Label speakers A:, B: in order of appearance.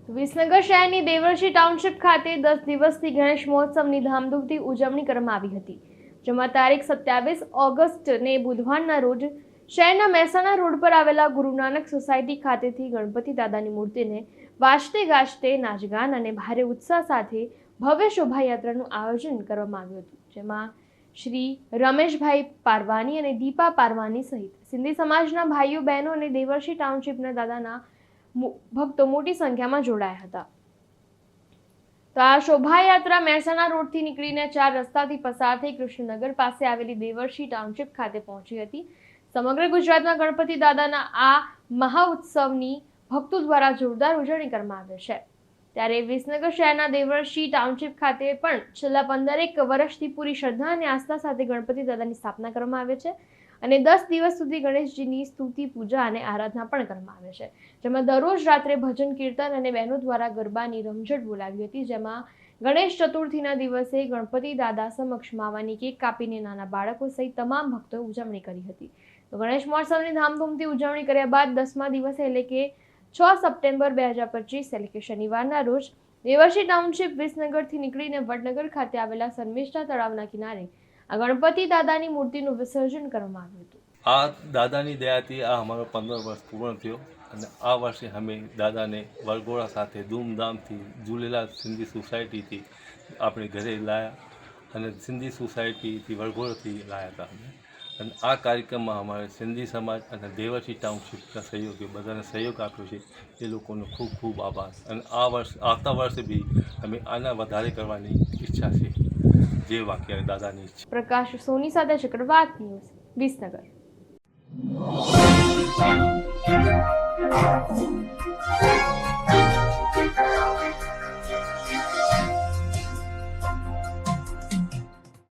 A: વિસનગર શહેરની દેવર્ષી ટાઉનશીપ ખાતે 10 દિવસથી ગણેશ મહોત્સવની ધામધૂમથી ઉજવણી કરવામાં આવી હતી, જેમાં તારીખ 27 ઓગસ્ટને બુધવારના રોજ શહેરના મહેસાણા રોડ પર આવેલા ગુરુ નાનક સોસાયટી ખાતેથી ગણપતિ દાદાની મૂર્તિને વાજતે ગાજતે નાચગાન અને ભારે ઉત્સાહ સાથે ભવ્ય શોભાયાત્રાનું આયોજન કરવામાં આવ્યું હતું, જેમાં શ્રી રમેશભાઈ પારવાની અને દીપા પારવાની સહિત સિંધી સમાજના ભાઈઓ બહેનો અને દેવર્ષી ટાઉનશીપના દાદાના ભક્તો મોટી સંખ્યામાં જોડાયા હતા. તો આ શોભાયાત્રા મહેસાણા રોડથી નીકળીને 4 રસ્તાથી પસાર થઈ કૃષ્ણનગર પાસે આવેલી દેવર્ષી ટાઉનશીપ ખાતે પહોંચી હતી. સમગ્ર ગુજરાતમાં ગણપતિ દાદાના આ મહાઉત્સવની ભક્તો દ્વારા જોરદાર ઉજવણી કરવામાં આવે છે, ત્યારે વિસનગર શહેરના દેવર્ષી ટાઉનશીપ ખાતે પણ છેલ્લા 15 વર્ષથી પૂરી શ્રદ્ધા અને આસ્થા સાથે ગણપતિ દાદાની સ્થાપના કરવામાં આવે છે અને 10 દિવસ સુધી ગણેશજીની સ્તુતિ, પૂજા અને આરાધના પણ કરવામાં આવે છે, જેમાં દરરોજ રાત્રે ભજન કીર્તન અને બહેનો દ્વારા ગરબાની રમઝટ બોલાવી હતી, જેમાં ગણેશ ચતુર્થીના દિવસે ગણપતિ દાદા સમક્ષ માવાની કેક કાપીને નાના બાળકો સહિત તમામ ભક્તોએ ઉજવણી કરી હતી. તો ગણેશ મહોત્સવની ધામધૂમથી ઉજવણી કર્યા બાદ 10મા દિવસે એટલે કે 6 સપ્ટેમ્બર 2025 એટલે કે શનિવારના રોજ દેવર્ષી ટાઉનશીપ વિસનગરથી નીકળીને વડનગર ખાતે આવેલા શર્મિષ્ઠા તળાવના કિનારે આ ગણપતિ દાદાની મૂર્તિનું વિસર્જન કરવામાં આવ્યું હતું.
B: આ દાદાની દયાથી આ અમારો 15 વર્ષ પૂર્ણ થયો અને આ વર્ષે અમે દાદાને વરઘોડા સાથે ધૂમધામથી ઝૂલેલાલ સિંધી સોસાયટીથી આપણે ઘરે લાવ્યા અને સિંધી સોસાયટીથી વરઘોડાથી લાવ્યા હતા અમે. અને આ કાર્યક્રમમાં અમારે સિંધી સમાજ અને દેવર્ષી ટાઉનશીપના સહયોગી બધાને સહયોગ આપ્યો છે, એ લોકોનો ખૂબ ખૂબ આભાર. અને આવતા વર્ષે બી અમે આના વધારે કરવાની ઈચ્છા છે, જે વાક્ય દાદાની ઈચ્છા.
A: પ્રકાશ સોની સાથે ચક્રવાત ન્યૂઝ, વિસનગર.
C: Thank you.